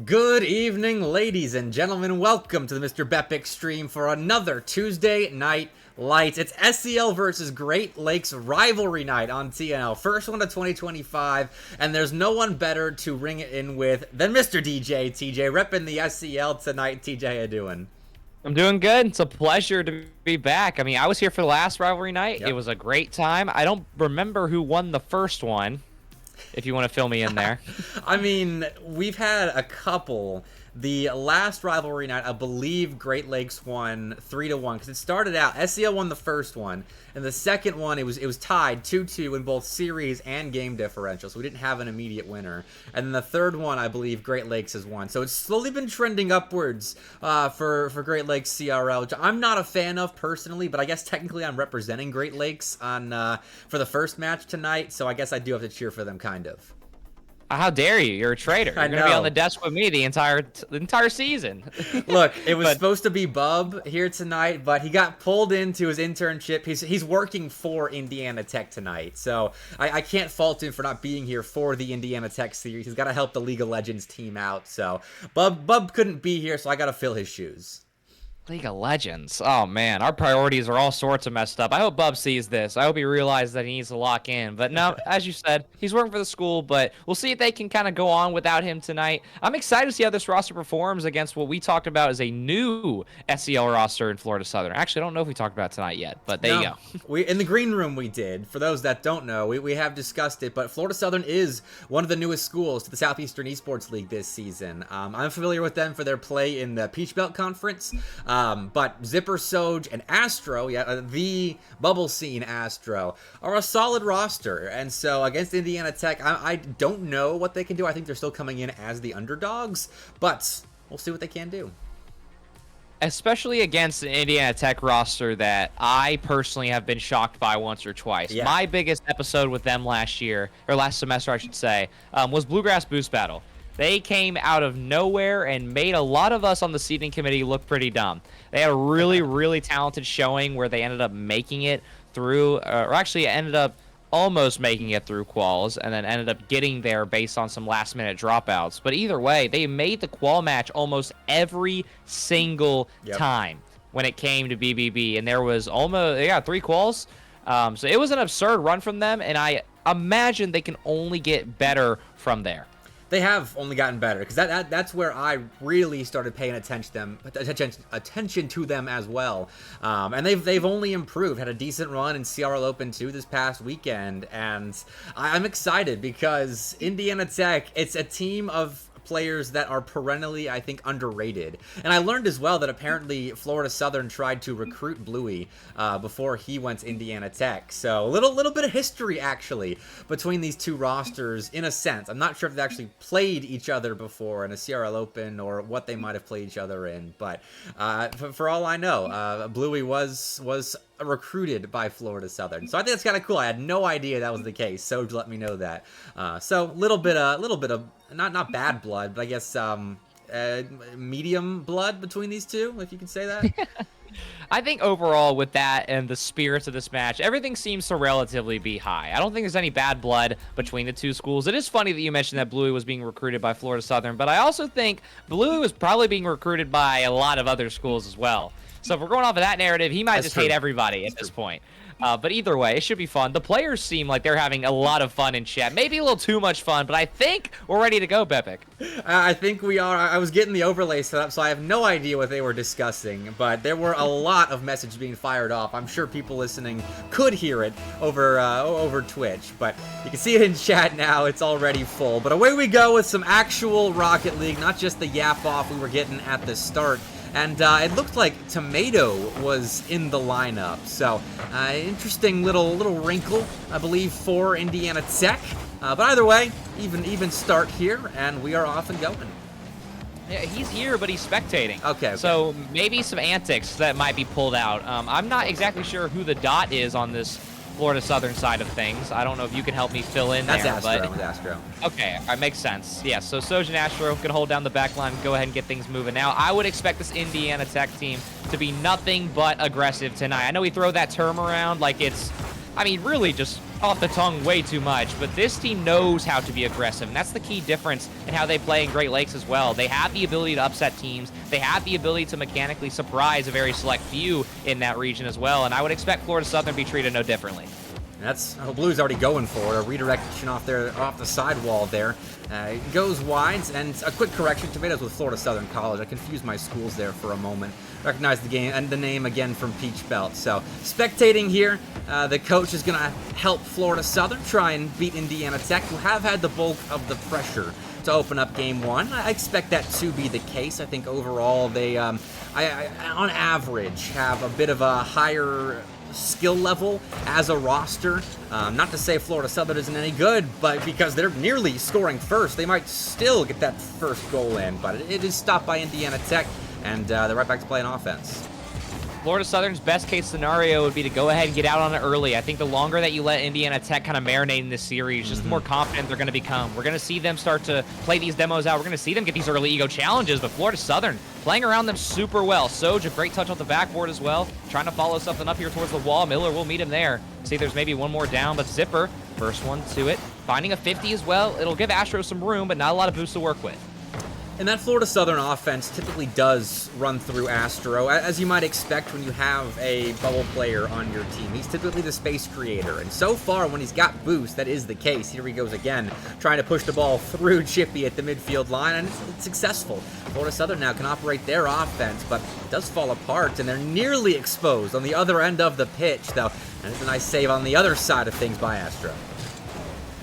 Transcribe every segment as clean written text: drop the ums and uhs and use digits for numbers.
Good evening, ladies and gentlemen. Welcome to the MrBepic stream for another Tuesday Night Lights. It's SEL versus Great Lakes Rivalry Night on TNL. First one of 2025, and there's no one better to ring it in with than Mr. DJ TJ, repping the SEL tonight. TJ, how you doing? I'm doing good. It's a pleasure to be back. I mean, I was here for the last rivalry night. Yep. It was a great time. I don't remember who won the first one, if you want to fill me in there. I mean, we've had a couple. The last rivalry night, I believe Great Lakes won 3-1 because it started out SEL won the first one, and the second one it was tied 2-2 in both series and game differential, so we didn't have an immediate winner. And then the third one, I believe Great Lakes has won. So it's slowly been trending upwards for Great Lakes CRL, which I'm not a fan of personally, but I guess technically I'm representing Great Lakes on for the first match tonight, so I guess I do have to cheer for them, kind of. How dare you? You're a traitor. You're going to be on the desk with me the entire season. Look, it was supposed to be Bub here tonight, but he got pulled into his internship. He's working for Indiana Tech tonight, so I can't fault him for not being here for the Indiana Tech series. He's got to help the League of Legends team out, so Bub couldn't be here, so I got to fill his shoes. League of Legends. Oh, man. Our priorities are all sorts of messed up. I hope Bub sees this. I hope he realizes that he needs to lock in. But no, as you said, he's working for the school, but we'll see if they can kind of go on without him tonight. I'm excited to see how this roster performs against what we talked about as a new SEL roster in Florida Southern. Actually, I don't know if we talked about it tonight yet, but there you go. In the green room we did. For those that don't know, we have discussed it, but Florida Southern is one of the newest schools to the Southeastern Esports League this season. I'm familiar with them for their play in the Peach Belt Conference. But Zipper, Soj, and Astro, the bubble scene Astro, are a solid roster. And so against Indiana Tech, I don't know what they can do. I think they're still coming in as the underdogs, but we'll see what they can do. Especially against an Indiana Tech roster that I personally have been shocked by once or twice. Yeah. My biggest episode with them last semester, I should say, was Bluegrass Boost Battle. They came out of nowhere and made a lot of us on the seating committee look pretty dumb. They had a really, really talented showing where they ended up making it through, or actually ended up almost making it through quals, and then ended up getting there based on some last-minute dropouts. But either way, they made the qual match almost every single time when it came to BBB, and there was almost, they got 3 quals. So it was an absurd run from them, and I imagine they can only get better from there. They have only gotten better, because that's where I really started paying attention to them as well. And they've only improved. Had a decent run in CRL Open 2 this past weekend, and I'm excited because Indiana Tech, it's a team of players that are perennially, I think, underrated. And I learned as well that apparently Florida Southern tried to recruit Bluey before he went to Indiana Tech. So a little bit of history, actually, between these two rosters, in a sense. I'm not sure if they actually played each other before in a CRL Open or what they might have played each other in. But for all I know, Bluey was recruited by Florida Southern. So I think that's kind of cool. I had no idea that was the case. Soj let me know that. So little bit of not bad blood, but I guess medium blood between these two, if you can say that. I think overall with that and the spirits of this match, everything seems to relatively be high. I don't think there's any bad blood between the two schools. It is funny that you mentioned that Bluey was being recruited by Florida Southern, but I also think Bluey was probably being recruited by a lot of other schools as well. So if we're going off of that narrative, he might just hate everybody at this point. But either way, it should be fun. The players seem like they're having a lot of fun in chat. Maybe a little too much fun, but I think we're ready to go, Bepic. I think we are. I was getting the overlay set up, so I have no idea what they were discussing, but there were a lot of messages being fired off. I'm sure people listening could hear it over Twitch, but you can see it in chat now. It's already full. But away we go with some actual Rocket League, not just the yap off we were getting at the start. And it looked like Tomato was in the lineup. So, interesting little wrinkle, I believe, for Indiana Tech. But either way, even start here, and we are off and going. Yeah, he's here, but he's spectating. Okay. So maybe some antics that might be pulled out. I'm not exactly sure who the dot is on this Florida Southern side of things. I don't know if you can help me fill in there. That's Astro. But Astro. Okay, all right, makes sense. Yeah, so Soj and Astro can hold down the back line, go ahead and get things moving. Now, I would expect this Indiana Tech team to be nothing but aggressive tonight. I know we throw that term around like it's I mean, really just off the tongue way too much, but this team knows how to be aggressive, and that's the key difference in how they play in Great Lakes as well. They have the ability to upset teams. They have the ability to mechanically surprise a very select few in that region as well, and I would expect Florida Southern to be treated no differently. And that's Blue's already going for it. A redirection off the sidewall there. Goes wide, and a quick correction. Tomatoes with Florida Southern College. I confused my schools there for a moment. Recognize the game and the name again from Peach Belt. So spectating here, the coach is gonna help Florida Southern try and beat Indiana Tech, who have had the bulk of the pressure to open up game one. I expect that to be the case. I think overall they, on average, have a bit of a higher skill level as a roster. Not to say Florida Southern isn't any good, but because they're nearly scoring first, they might still get that first goal in, but it is stopped by Indiana Tech, and they're right back to playing offense. Florida Southern's best case scenario would be to go ahead and get out on it early. I think the longer that you let Indiana Tech kind of marinate in this series, just the more confident they're going to become. We're going to see them start to play these demos out. We're going to see them get these early ego challenges, but Florida Southern playing around them super well. Soj, a great touch off the backboard as well. Trying to follow something up here towards the wall. Miller will meet him there. See, there's maybe one more down, but Zipper, first one to it. Finding a 50 as well. It'll give Astro some room, but not a lot of boosts to work with. And that Florida Southern offense typically does run through Astro, as you might expect when you have a bubble player on your team. He's typically the space creator, and so far when he's got boost, that is the case. Here he goes again, trying to push the ball through Chippy at the midfield line, and it's successful. Florida Southern now can operate their offense, but it does fall apart, and they're nearly exposed on the other end of the pitch, though. And it's a nice save on the other side of things by Astro.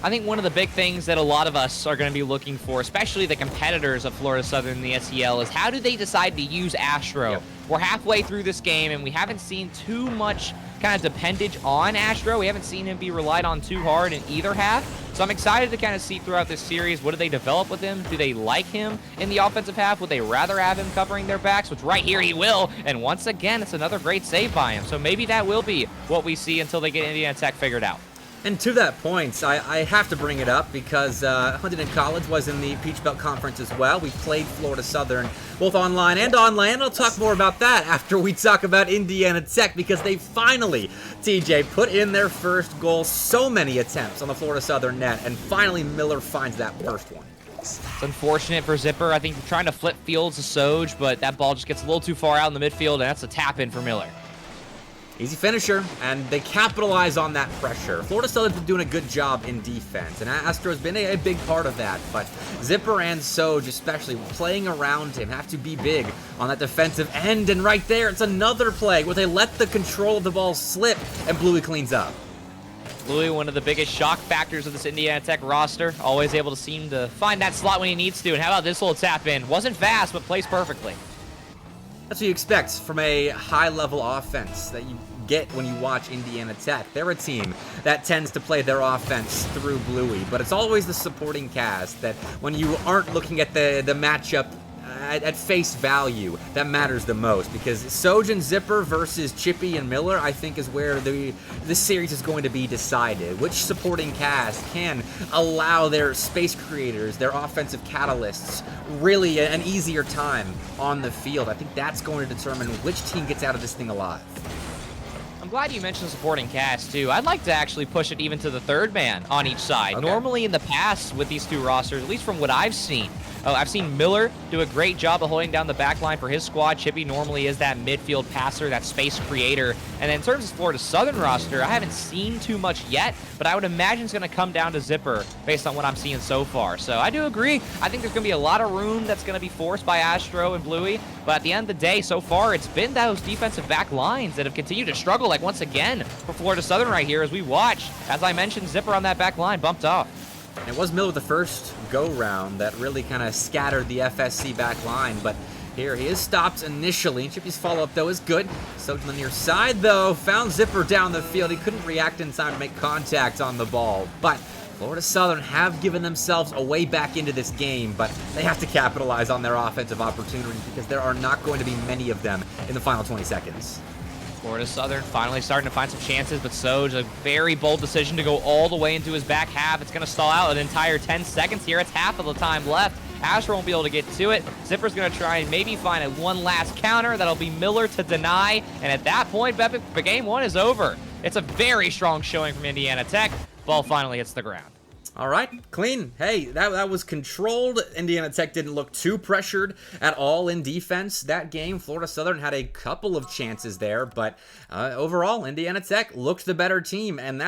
I think one of the big things that a lot of us are going to be looking for, especially the competitors of Florida Southern in the SEL, is how do they decide to use Astro? Yep. We're halfway through this game, and we haven't seen too much kind of dependence on Astro. We haven't seen him be relied on too hard in either half. So I'm excited to kind of see throughout this series, what do they develop with him? Do they like him in the offensive half? Would they rather have him covering their backs? Which right here he will. And once again, it's another great save by him. So maybe that will be what we see until they get Indiana Tech figured out. And to that point, I have to bring it up because Huntington College was in the Peach Belt Conference as well. We played Florida Southern both online and on land. I'll talk more about that after we talk about Indiana Tech, because they finally, TJ, put in their first goal. So many attempts on the Florida Southern net, and finally Miller finds that first one. It's unfortunate for Zipper. I think they're trying to flip fields to Soj, but that ball just gets a little too far out in the midfield, and that's a tap-in for Miller. Easy finisher, and they capitalize on that pressure. Florida Southern's been doing a good job in defense, and Astro's been a big part of that, but Zipper and Soj, especially playing around him, have to be big on that defensive end, and right there, it's another play where they let the control of the ball slip, and Bluey cleans up. Bluey, one of the biggest shock factors of this Indiana Tech roster, always able to seem to find that slot when he needs to, and how about this little tap-in? Wasn't fast, but plays perfectly. That's what you expect from a high-level offense that you get when you watch Indiana Tech. They're a team that tends to play their offense through Bluey, but it's always the supporting cast that when you aren't looking at the matchup at face value, that matters the most, because Soj and Zipper versus Chippy and Miller, I think, is where this series is going to be decided. Which supporting cast can allow their space creators, their offensive catalysts, really an easier time on the field. I think that's going to determine which team gets out of this thing alive. I'm glad you mentioned supporting cast, too. I'd like to actually push it even to the third man on each side. Okay. Normally in the past with these two rosters, at least from what I've seen Miller do a great job of holding down the back line for his squad. Chippy normally is that midfield passer, that space creator. And then in terms of Florida Southern roster, I haven't seen too much yet, but I would imagine it's going to come down to Zipper based on what I'm seeing so far. So I do agree. I think there's going to be a lot of room that's going to be forced by Astro and Bluey. But at the end of the day, so far, it's been those defensive back lines that have continued to struggle, like once again for Florida Southern right here as we watch. As I mentioned, Zipper on that back line bumped off. It was Miller with the first go-round that really kind of scattered the FSC back line, but here he is stopped initially, and Chippy's follow-up, though, is good. Soj on the near side, though, found Zipper down the field. He couldn't react in time to make contact on the ball, but Florida Southern have given themselves a way back into this game, but they have to capitalize on their offensive opportunities because there are not going to be many of them in the final 20 seconds. Florida Southern finally starting to find some chances, but Soj, a very bold decision to go all the way into his back half. It's going to stall out an entire 10 seconds here. It's half of the time left. Astro won't be able to get to it. Zipper's going to try and maybe find one last counter. That'll be Miller to deny. And at that point, Bepic, the game one is over. It's a very strong showing from Indiana Tech. Ball finally hits the ground. All right, clean. Hey, that was controlled. Indiana Tech didn't look too pressured at all in defense that game. Florida Southern had a couple of chances there, but overall, Indiana Tech looked the better team, and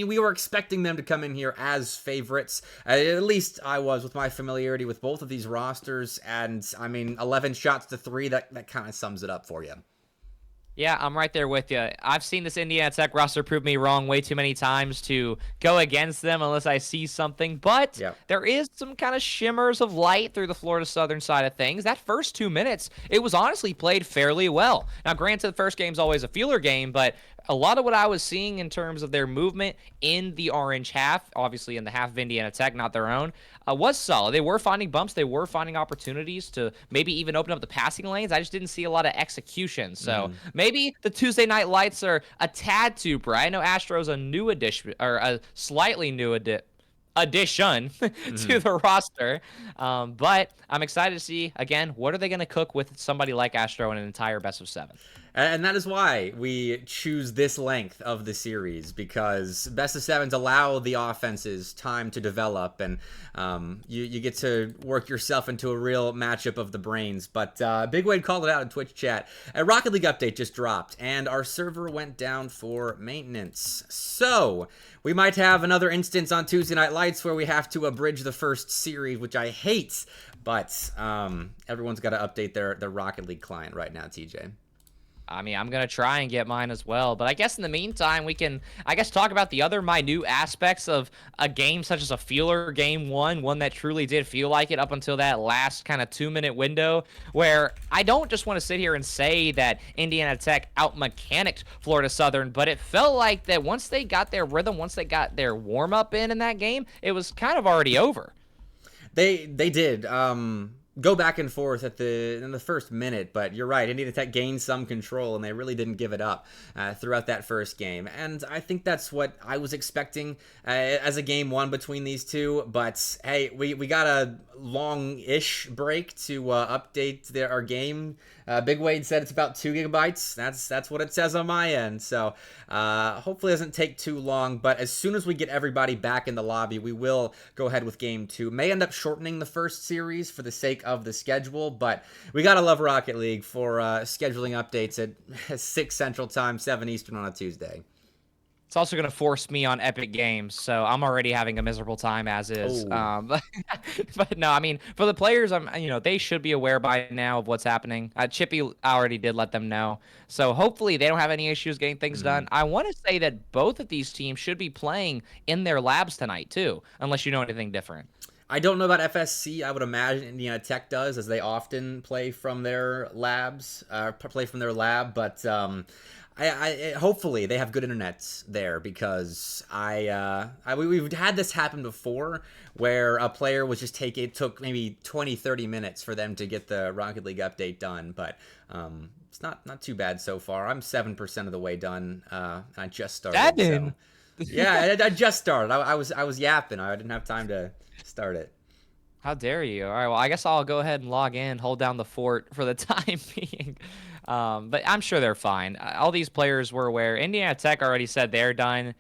we were expecting them to come in here as favorites. At least I was, with my familiarity with both of these rosters, and 11 shots to 3, that kind of sums it up for you. Yeah, I'm right there with you. I've seen this Indiana Tech roster prove me wrong way too many times to go against them unless I see something. But there is some kind of shimmers of light through the Florida Southern side of things. That first 2 minutes, it was honestly played fairly well. Now, granted, the first game's always a feeler game, but a lot of what I was seeing in terms of their movement in the orange half, obviously in the half of Indiana Tech, not their own, was solid. They were finding bumps. They were finding opportunities to maybe even open up the passing lanes. I just didn't see a lot of execution. So maybe the Tuesday night lights are a tad too bright. I know Astro's a new addition, or a slightly new addition to the roster. But I'm excited to see, again, what are they going to cook with somebody like Astro in an entire best of 7? And that is why we choose this length of the series, because best of 7s allow the offenses time to develop, and you get to work yourself into a real matchup of the brains. But Big Wade called it out in Twitch chat. A Rocket League update just dropped, and our server went down for maintenance. So we might have another instance on Tuesday Night Lights where we have to abridge the first series, which I hate. But everyone's got to update their Rocket League client right now, TJ. I'm going to try and get mine as well. But I guess in the meantime, we can, talk about the other minute aspects of a game such as a feeler game one that truly did feel like it up until that last kind of 2-minute window, where I don't just want to sit here and say that Indiana Tech out-mechanicked Florida Southern, but it felt like that once they got their rhythm, once they got their warm-up in that game, it was kind of already over. They did. Go back and forth in the first minute, but you're right. Indiana Tech gained some control, and they really didn't give it up throughout that first game. And I think that's what I was expecting as a game one between these two. But hey, we got a long-ish break to update our game. Big Wade said it's about 2 gigabytes. That's what it says on my end. So hopefully it doesn't take too long. But as soon as we get everybody back in the lobby, we will go ahead with game 2. May end up shortening the first series for the sake of the schedule, but we gotta love Rocket League for scheduling updates at 6 Central Time, 7 Eastern on a Tuesday. It's also going to force me on Epic Games, so I'm already having a miserable time as is. But no, for the players, they should be aware by now of what's happening. Chippy already did let them know, so hopefully they don't have any issues getting things done. I want to say that both of these teams should be playing in their labs tonight too, unless you know anything different. I don't know about FSC. I would imagine Indiana Tech does, as they often play from their labs, but I hopefully they have good internets there, because we've had this happen before where a player was just it took maybe 20-30 minutes for them to get the Rocket League update done, but it's not too bad so far. I'm 7% of the way done. I just started. Yeah, I just started. I was yapping. I didn't have time to start it. How dare you? All right, well, I guess I'll go ahead and log in, hold down the fort for the time being. But I'm sure they're fine. All these players were aware. Indiana Tech already said they're done.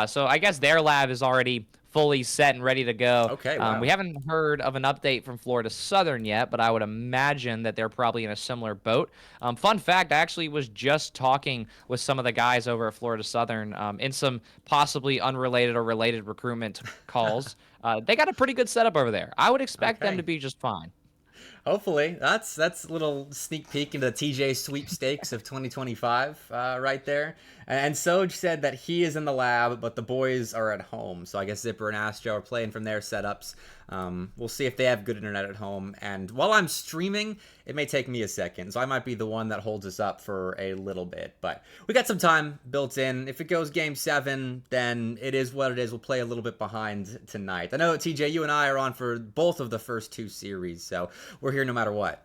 So I guess their lab is already fully set and ready to go. Okay, wow. We haven't heard of an update from Florida Southern yet, but I would imagine that they're probably in a similar boat. Fun fact, I actually was just talking with some of the guys over at Florida Southern in some possibly unrelated or related recruitment calls. They got a pretty good setup over there. I would expect them to be just fine. Hopefully. That's a little sneak peek into the TJ sweepstakes of 2025 right there. And Soj said that he is in the lab, but the boys are at home. So I guess Zipper and Astro are playing from their setups. We'll see if they have good internet at home. And while I'm streaming, it may take me a second. So I might be the one that holds us up for a little bit. But we got some time built in. If it goes game 7, then it is what it is. We'll play a little bit behind tonight. I know, TJ, you and I are on for both of the first 2 series. So we're here no matter what.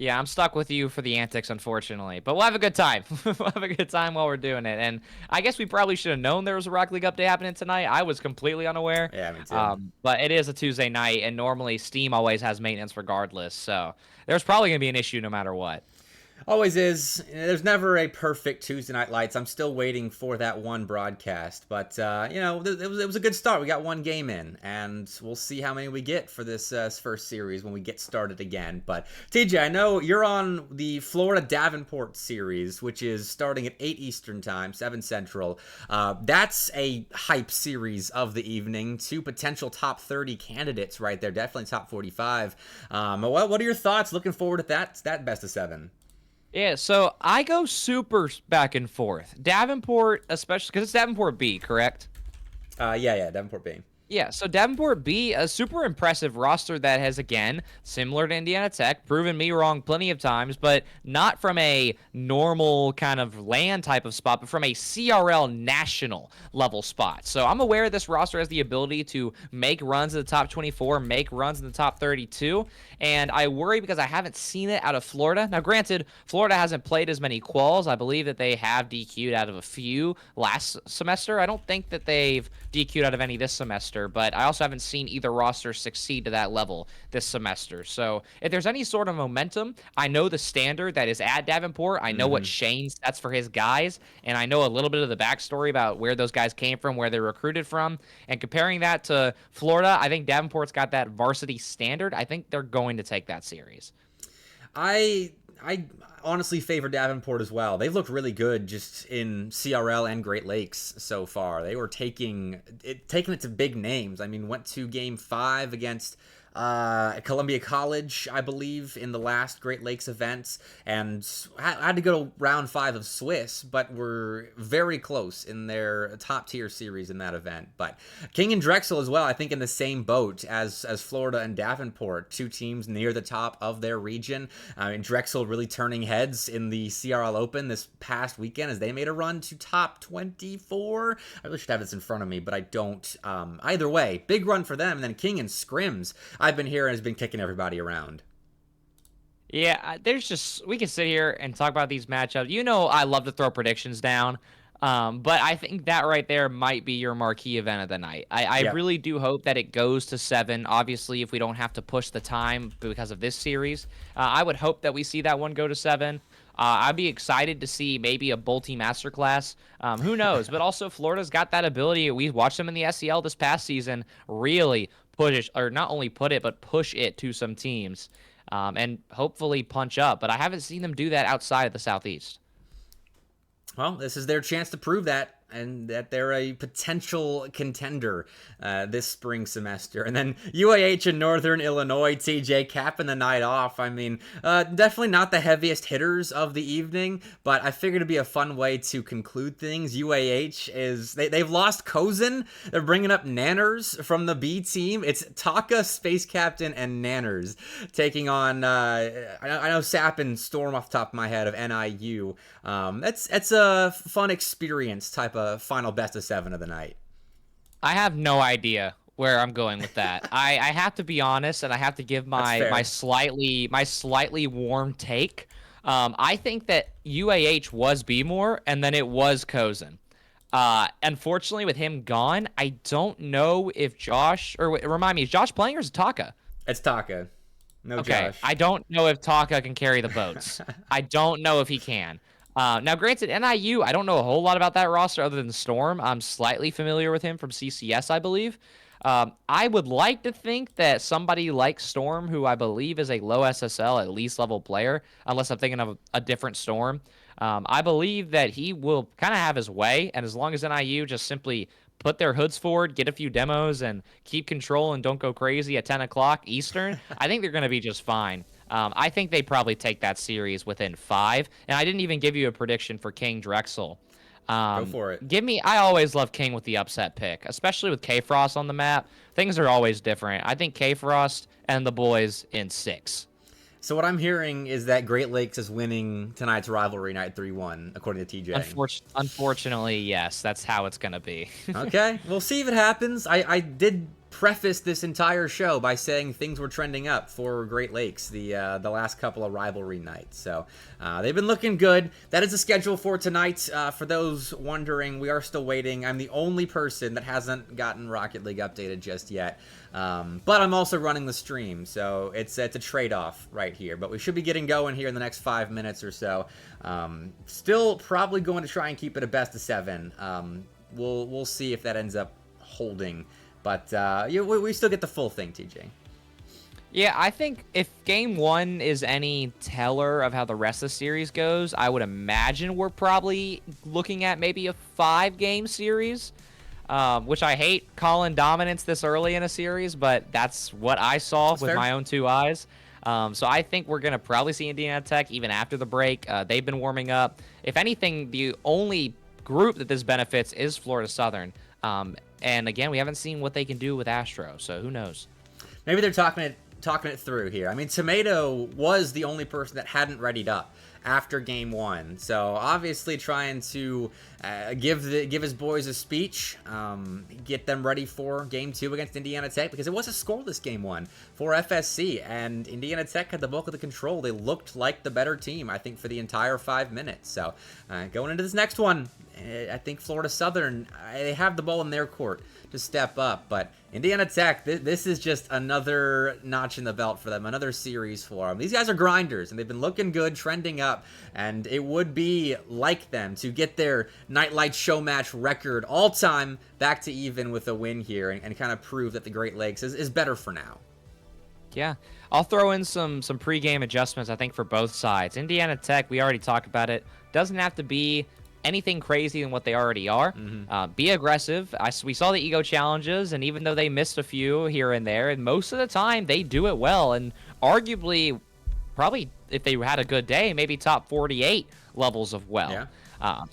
Yeah, I'm stuck with you for the antics, unfortunately. But we'll have a good time. We'll have a good time while we're doing it. And I guess we probably should have known there was a Rocket League update happening tonight. I was completely unaware. Yeah, me too. But it is a Tuesday night, and normally Steam always has maintenance regardless. So there's probably going to be an issue no matter what. Always is. There's never a perfect Tuesday Night Lights. I'm still waiting for that one broadcast. But, it was a good start. We got one game in, and we'll see how many we get for this first series when we get started again. But, TJ, I know you're on the Florida Davenport series, which is starting at 8 Eastern Time, 7 Central. That's a hype series of the evening. 2 potential top 30 candidates right there. Definitely top 45. What are your thoughts? Looking forward to that best of 7. Yeah, so I go super back and forth. Davenport, especially because it's Davenport B, correct? Yeah, Davenport B. Yeah, so Davenport B, a super impressive roster that has, again, similar to Indiana Tech, proven me wrong plenty of times, but not from a normal kind of land type of spot, but from a CRL national level spot. So I'm aware this roster has the ability to make runs in the top 24, make runs in the top 32, and I worry because I haven't seen it out of Florida. Now, granted, Florida hasn't played as many quals. I believe that they have DQ'd out of a few last semester. I don't think that they've DQ'd out of any this semester, but I also haven't seen either roster succeed to that level this semester. So if there's any sort of momentum, I know the standard that is at Davenport. I know what Shane sets for his guys, and I know a little bit of the backstory about where those guys came from, where they're recruited from. And comparing that to Florida, I think Davenport's got that varsity standard. I think they're going to take that series. I honestly favor Davenport as well. They've looked really good just in CRL and Great Lakes so far. They were taking it to big names. I mean, went to Game 5 against Columbia College, I believe, in the last Great Lakes events, and had to go to round 5 of Swiss, but were very close in their top-tier series in that event. But King and Drexel as well, I think in the same boat as Florida and Davenport, 2 teams near the top of their region. And Drexel really turning heads in the CRL Open this past weekend as they made a run to top 24. I really should have this in front of me, but I don't. Either way, big run for them. And then King and Scrims, I've been hearing, has been kicking everybody around. Yeah, we can sit here and talk about these matchups. You know, I love to throw predictions down, but I think that right there might be your marquee event of the night. I really do hope that it goes to 7. Obviously, if we don't have to push the time because of this series, I would hope that we see that one go to 7. I'd be excited to see maybe a Bolty masterclass. Who knows? But also, Florida's got that ability. We watched them in the SEL this past season really push, or not only put it, but push it to some teams and hopefully punch up. But I haven't seen them do that outside of the Southeast. Well, this is their chance to prove that, and that they're a potential contender this spring semester. And then UAH in Northern Illinois, TJ capping the night off. I mean, definitely not the heaviest hitters of the evening, but I figured it'd be a fun way to conclude things. UAH is, they've lost Cozen. They're bringing up Nanners from the B team. It's Taka, Space Captain, and Nanners taking on, I know Sap and Storm off the top of my head of NIU. It's a fun experience type of final best of 7 of the night. I have no idea where I'm going with that. I have to be honest, and I have to give my slightly warm take. I think that UAH was B-more, and then it was Cozen. Unfortunately, with him gone, I don't know if Josh, or remind me, is Josh playing or is it Taka? It's Taka. No okay. Josh. I don't know if Taka can carry the boats. I don't know if he can. Now, granted, NIU, I don't know a whole lot about that roster other than Storm. I'm slightly familiar with him from CCS, I believe. I would like to think that somebody like Storm, who I believe is a low SSL, at least level player, unless I'm thinking of a different Storm, I believe that he will kind of have his way, and as long as NIU just simply put their hoods forward, get a few demos, and keep control and don't go crazy at 10 o'clock Eastern, I think they're going to be just fine. I think they probably take that series within 5. And I didn't even give you a prediction for King Drexel. Go for it. I always love King with the upset pick, especially with K-Frost on the map. Things are always different. I think K-Frost and the boys in 6. So what I'm hearing is that Great Lakes is winning tonight's rivalry night 3-1, according to TJ. Unfortunately, yes. That's how it's going to be. Okay. We'll see if it happens. I did prefaced this entire show by saying things were trending up for Great Lakes the last couple of rivalry nights. So they've been looking good. That is the schedule for tonight. For those wondering, we are still waiting. I'm the only person that hasn't gotten Rocket League updated just yet. But I'm also running the stream, so it's a trade-off right here. But we should be getting going here in the next 5 minutes or so. Still probably going to try and keep it a best of 7. We'll see if that ends up holding. But we still get the full thing, TJ. Yeah, I think if Game 1 is any teller of how the rest of the series goes, I would imagine we're probably looking at maybe a 5-game series, which I hate calling dominance this early in a series, but that's what I saw with my own 2 eyes. So I think we're going to probably see Indiana Tech even after the break. They've been warming up. If anything, the only group that this benefits is Florida Southern. And again, we haven't seen what they can do with Astro, so who knows? Maybe they're talking it through here. I mean, Tomato was the only person that hadn't readied up after Game 1, so obviously trying to give his boys a speech, get them ready for Game 2 against Indiana Tech, because it was a scoreless Game 1 for FSC, and Indiana Tech had the bulk of the control. They looked like the better team, I think, for the entire 5 minutes. So going into this next one, I think Florida Southern, they have the ball in their court to step up, but Indiana Tech, this is just another notch in the belt for them, another series for them. These guys are grinders, and they've been looking good, trending up, and it would be like them to get their Nightlight Showmatch record all-time back to even with a win here and kind of prove that the Great Lakes is better for now. Yeah, I'll throw in some pregame adjustments, I think, for both sides. Indiana Tech, we already talked about it, doesn't have to be anything crazy than what they already are. Be aggressive. We saw the ego challenges, and even though they missed a few here and there, and most of the time they do it well, and arguably, probably if they had a good day, maybe top 48 levels of well. Yeah.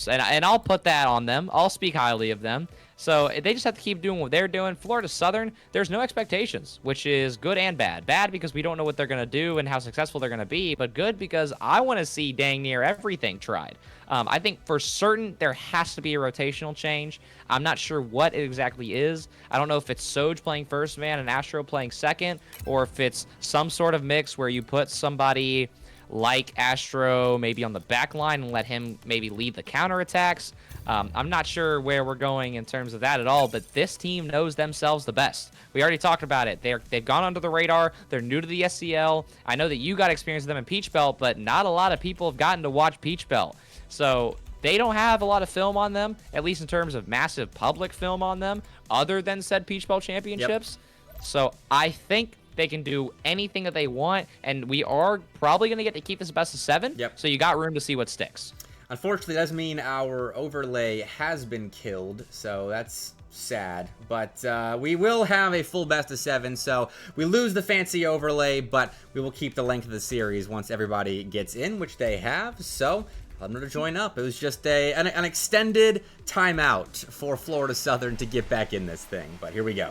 And I'll put that on them. I'll speak highly of them. So they just have to keep doing what they're doing. Florida Southern, there's no expectations, which is good and bad. Bad because we don't know what they're going to do and how successful they're going to be, but good because I want to see dang near everything tried. I think for certain there has to be a rotational change. I'm not sure what it exactly is. I don't know if it's Soj playing first man and Astro playing second, or if it's some sort of mix where you put somebody like Astro maybe on the back line and let him maybe lead the counterattacks. I'm not sure where we're going in terms of that at all, but this team knows themselves the best. We already talked about it. They've gone under the radar. They're new to the SCL. I know that you got experience with them in Peach Belt, but not a lot of people have gotten to watch Peach Belt. So they don't have a lot of film on them, at least in terms of massive public film on them, other than said Peach Belt championships. Yep. So I think they can do anything that they want, and we are probably going to get to keep this best of 7. Yep. So you got room to see what sticks. Unfortunately, that does mean our overlay has been killed, so that's sad. But we will have a full best of 7, so we lose the fancy overlay, but we will keep the length of the series once everybody gets in, which they have. So I'm going to join up. It was just an extended timeout for Florida Southern to get back in this thing, but here we go.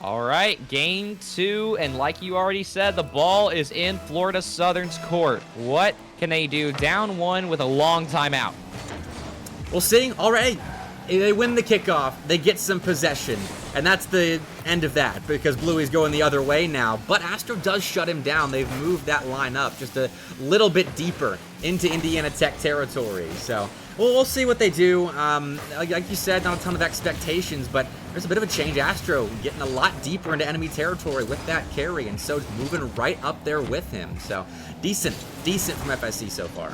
All right, Game 2, and like you already said, the ball is in Florida Southern's court. What can they do? Down 1 with a long timeout. We'll see. All right. They win the kickoff. They get some possession. And that's the end of that because Bluey's going the other way now. But Astro does shut him down. They've moved that line up just a little bit deeper into Indiana Tech territory. So we'll see what they do. Like you said, not a ton of expectations, but there's a bit of a change. Astro getting a lot deeper into enemy territory with that carry, and so moving right up there with him. So decent from FSC so far.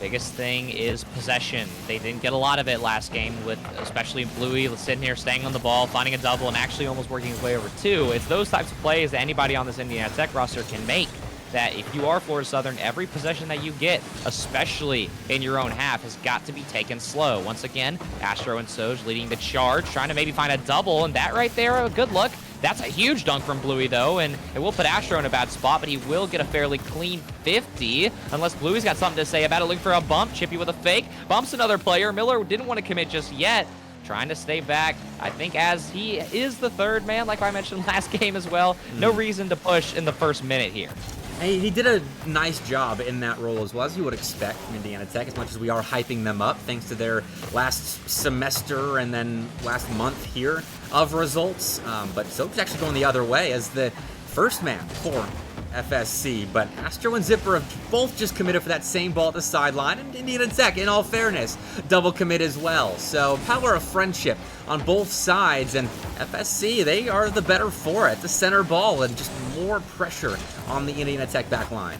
Biggest thing is possession. They didn't get a lot of it last game, with especially Bluey sitting here, staying on the ball, finding a double, and actually almost working his way over 2. It's those types of plays that anybody on this Indiana Tech roster can make, that if you are Florida Southern, every possession that you get, especially in your own half, has got to be taken slow. Once again, Astro and Soj leading the charge, trying to maybe find a double, and that right there, good luck. That's a huge dunk from Bluey, though, and it will put Astro in a bad spot, but he will get a fairly clean 50, unless Bluey's got something to say about it. Looking for a bump. Chippy with a fake. Bumps another player. Miller didn't want to commit just yet. Trying to stay back, I think, as he is the third man, like I mentioned last game as well. No reason to push in the first minute here. Hey, he did a nice job in that role as well, as you would expect from Indiana Tech, as much as we are hyping them up thanks to their last semester and then last month here of results. But Soap's actually going the other way as the first man for FSC, but Astro and Zipper have both just committed for that same ball at the sideline, and Indiana Tech, in all fairness, double commit as well. So power of friendship on both sides, and FSC, they are the better for it. The center ball and just more pressure on the Indiana Tech back line.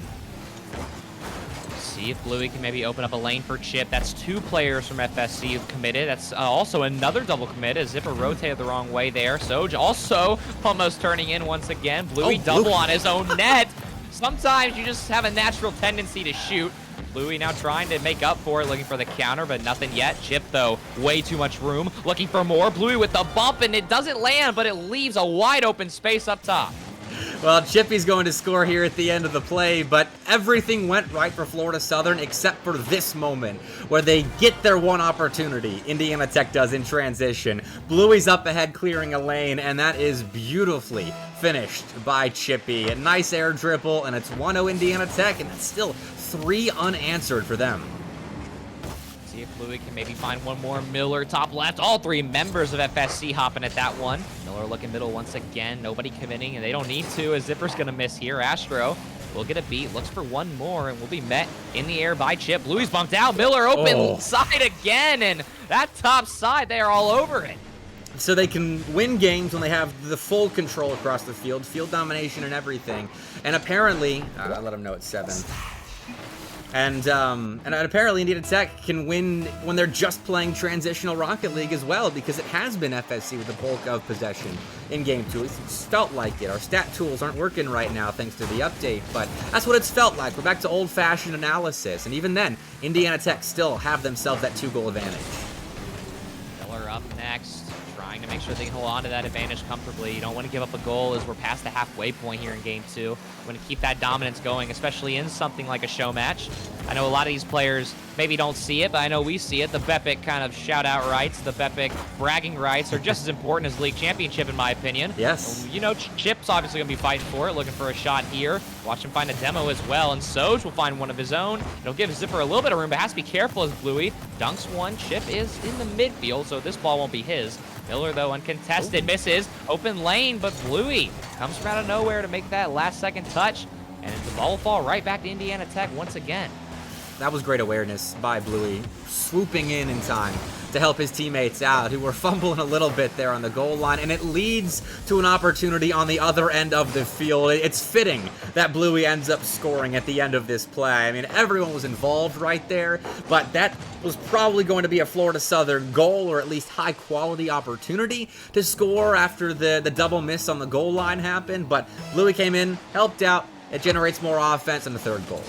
See if Bluey can maybe open up a lane for Chip. That's 2 players from FSC who've committed. That's also another double commit as Zipper rotated the wrong way there. Soj also almost turning in once again. Bluey double on his own net. Sometimes you just have a natural tendency to shoot. Bluey now trying to make up for it, looking for the counter, but nothing yet. Chip, though, way too much room, looking for more. Bluey with the bump, and it doesn't land, but it leaves a wide open space up top. Well, Chippy's going to score here at the end of the play, but everything went right for Florida Southern except for this moment where they get their one opportunity. Indiana Tech does in transition. Bluey's up ahead clearing a lane, and that is beautifully finished by Chippy. A nice air dribble, and it's 1-0 Indiana Tech, and that's still 3 unanswered for them. See if Bluey can maybe find one more. Miller, top left. All 3 members of FSC hopping at that one. Miller looking middle once again. Nobody committing, and they don't need to, as Zipper's going to miss here. Astro will get a beat, looks for one more, and will be met in the air by Chip. Bluey's bumped out. Miller open side again, and that top side, they are all over it. So they can win games when they have the full control across the field domination and everything. And apparently, I let them know it's 7. And apparently Indiana Tech can win when they're just playing transitional Rocket League as well, because it has been FSC with the bulk of possession in Game 2. It's felt like it. Our stat tools aren't working right now thanks to the update, but that's what it's felt like. We're back to old-fashioned analysis, and even then, Indiana Tech still have themselves that 2-goal advantage. Miller up next, trying to make sure they can hold on to that advantage comfortably. You don't want to give up a goal as we're past the halfway point here in Game 2. You want to keep that dominance going, especially in something like a show match. I know a lot of these players maybe don't see it, but I know we see it. The MrBepic kind of shout-out rights, the MrBepic bragging rights are just as important as League Championship, in my opinion. Yes. You know, Chip's obviously going to be fighting for it, looking for a shot here. Watch him find a demo as well, and Soj will find one of his own. It'll give Zipper a little bit of room, but has to be careful as Bluey dunks one. Chip is in the midfield, so this ball won't be his. Miller, though, uncontested, misses. Open lane, but Bluey comes from out of nowhere to make that last-second touch, and the ball will fall right back to Indiana Tech once again. That was great awareness by Bluey, swooping in time to help his teammates out, who were fumbling a little bit there on the goal line, and it leads to an opportunity on the other end of the field. It's fitting that Bluey ends up scoring at the end of this play. I mean, everyone was involved right there, but that was probably going to be a Florida Southern goal, or at least high-quality opportunity to score after the double miss on the goal line happened, but Bluey came in, helped out. It generates more offense in the 3rd goal.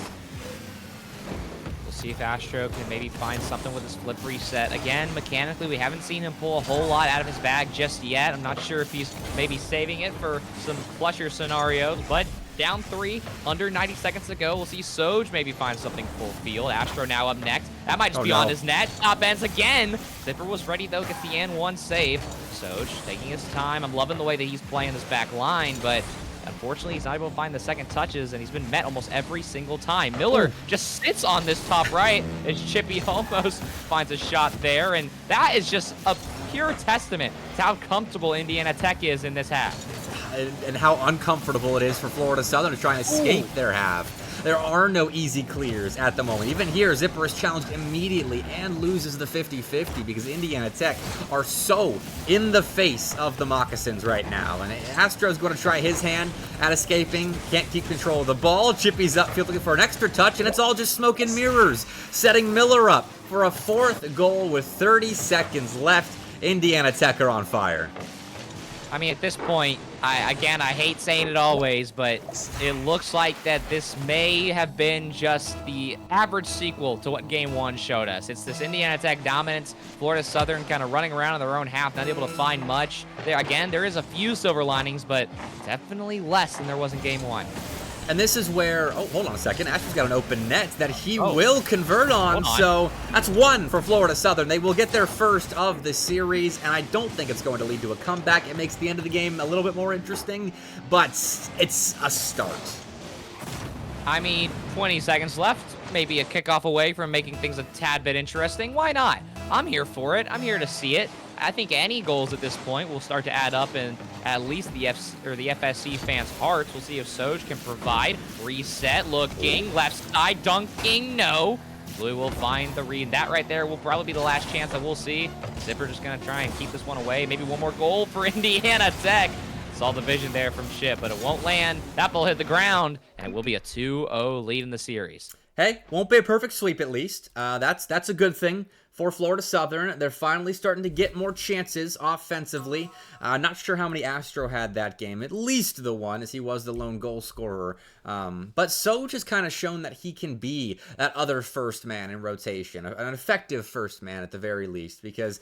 See if Astro can maybe find something with his flip reset. Again, mechanically, we haven't seen him pull a whole lot out of his bag just yet. I'm not sure if he's maybe saving it for some flusher scenarios, but down 3, under 90 seconds to go. We'll see Soj maybe find something full field. Astro now up next. That might just be on his net. Top ends again. Zipper was ready, though, gets the N1 save. Soj taking his time. I'm loving the way that he's playing this back line, but unfortunately, he's not able to find the second touches, and he's been met almost every single time. Miller just sits on this top right, as Chippy almost finds a shot there, and that is just a pure testament to how comfortable Indiana Tech is in this half. And how uncomfortable it is for Florida Southern to try and escape their half. There are no easy clears at the moment. Even here, Zipper is challenged immediately and loses the 50-50 because Indiana Tech are so in the face of the Moccasins right now. And Astro's going to try his hand at escaping. Can't keep control of the ball. Chippy's upfield looking for an extra touch, and it's all just smoke and mirrors, setting Miller up for a 4th goal with 30 seconds left. Indiana Tech are on fire. I mean, at this point, I hate saying it always, but it looks like that this may have been just the average sequel to what Game 1 showed us. It's this Indiana Tech dominance, Florida Southern kind of running around in their own half, not able to find much. There is a few silver linings, but definitely less than there was in Game 1. And this is where, hold on a second, Ashton's got an open net that he will convert on, so that's 1 for Florida Southern. They will get their first of the series, and I don't think it's going to lead to a comeback. It makes the end of the game a little bit more interesting, but it's a start. I mean, 20 seconds left. Maybe a kickoff away from making things a tad bit interesting. Why not? I'm here for it. I'm here to see it. I think any goals at this point will start to add up in at least the FSC fans' hearts. We'll see if Soj can provide. Reset, looking, left side, dunking, no. Blue will find the read. That right there will probably be the last chance that we'll see. Zipper just going to try and keep this one away. Maybe one more goal for Indiana Tech. Saw the vision there from Chip, but it won't land. That ball hit the ground, and it will be a 2-0 lead in the series. Hey, won't be a perfect sweep at least. That's a good thing for Florida Southern. They're finally starting to get more chances offensively. Not sure how many Astro had that game. At least the one, as he was the lone goal scorer. But Soj has kind of shown that he can be that other first man in rotation, an effective first man at the very least, because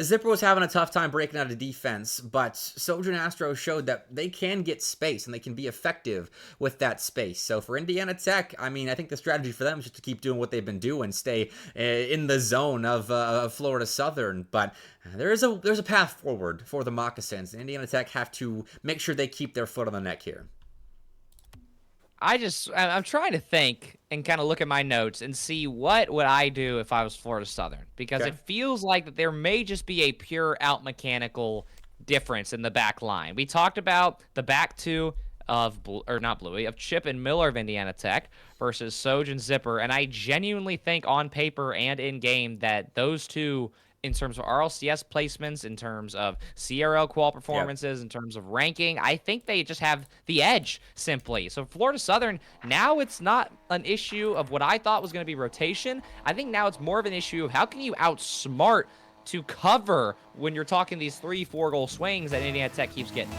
Zipper was having a tough time breaking out of defense, but Soj and Astro showed that they can get space and they can be effective with that space. So for Indiana Tech, I mean, I think the strategy for them is just to keep doing what they've been doing, stay in the zone of Florida Southern, but there's a path forward for the Moccasins. Indiana Tech have to make sure they keep their foot on the neck here. I'm trying to think and kind of look at my notes and see what would I do if I was Florida Southern, because it feels like that there may just be a pure out mechanical difference in the back line. We talked about the back two of Chip and Miller of Indiana Tech versus Soj and Zipper, and I genuinely think on paper and in game that those two, in terms of RLCS placements, in terms of CRL qual performances, in terms of ranking, I think they just have the edge, simply. So Florida Southern, now it's not an issue of what I thought was going to be rotation. I think now it's more of an issue of how can you outsmart to cover when you're talking these 3-4 goal swings that Indiana Tech keeps getting.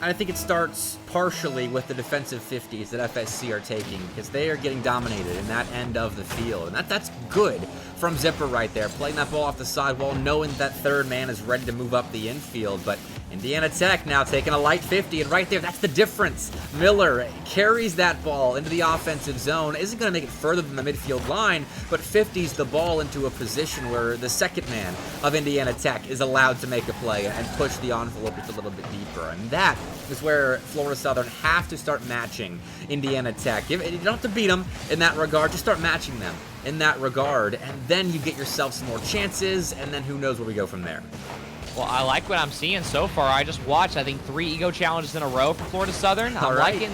And I think it starts partially with the defensive 50s that FSC are taking, because they are getting dominated in that end of the field. And that's good from Zipper right there, playing that ball off the sidewall, knowing that third man is ready to move up the infield. But Indiana Tech now taking a light 50, and right there, that's the difference. Miller carries that ball into the offensive zone, isn't going to make it further than the midfield line, but 50s the ball into a position where the second man of Indiana Tech is allowed to make a play and push the envelope just a little bit deeper. And that is where Florida Southern have to start matching Indiana Tech. You don't have to beat them in that regard, just start matching them in that regard, and then you get yourself some more chances, and then who knows where we go from there. Well, I like what I'm seeing so far. I just watched, I think, 3 ego challenges in a row for Florida Southern. I'm liking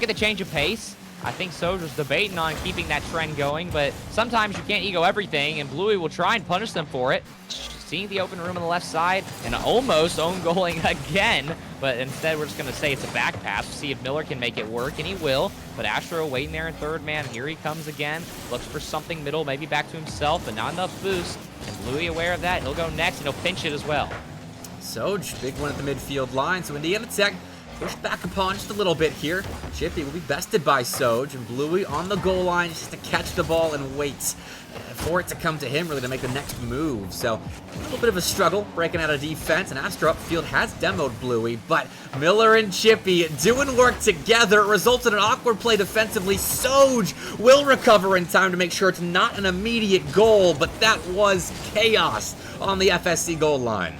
the change of pace. I think Soj was debating on keeping that trend going, but sometimes you can't ego everything, and Bluey will try and punish them for it. Seeing the open room on the left side and almost own goaling again, but instead we're just going to say it's a back pass. We'll see if Miller can make it work, and he will. But Astro waiting there in third man. Here he comes again. Looks for something middle, maybe back to himself, but not enough boost. And Bluey aware of that. He'll go next, and he'll pinch it as well. Soj, big one at the midfield line. So Indiana Tech pushed back upon just a little bit here. Chippy will be bested by Soj, and Bluey on the goal line just to catch the ball and wait for it to come to him, really, to make the next move. So a little bit of a struggle breaking out of defense, and Astro upfield has demoed Bluey, but Miller and Chippy doing work together. It results in an awkward play defensively. Soj will recover in time to make sure it's not an immediate goal, but that was chaos on the FSC goal line.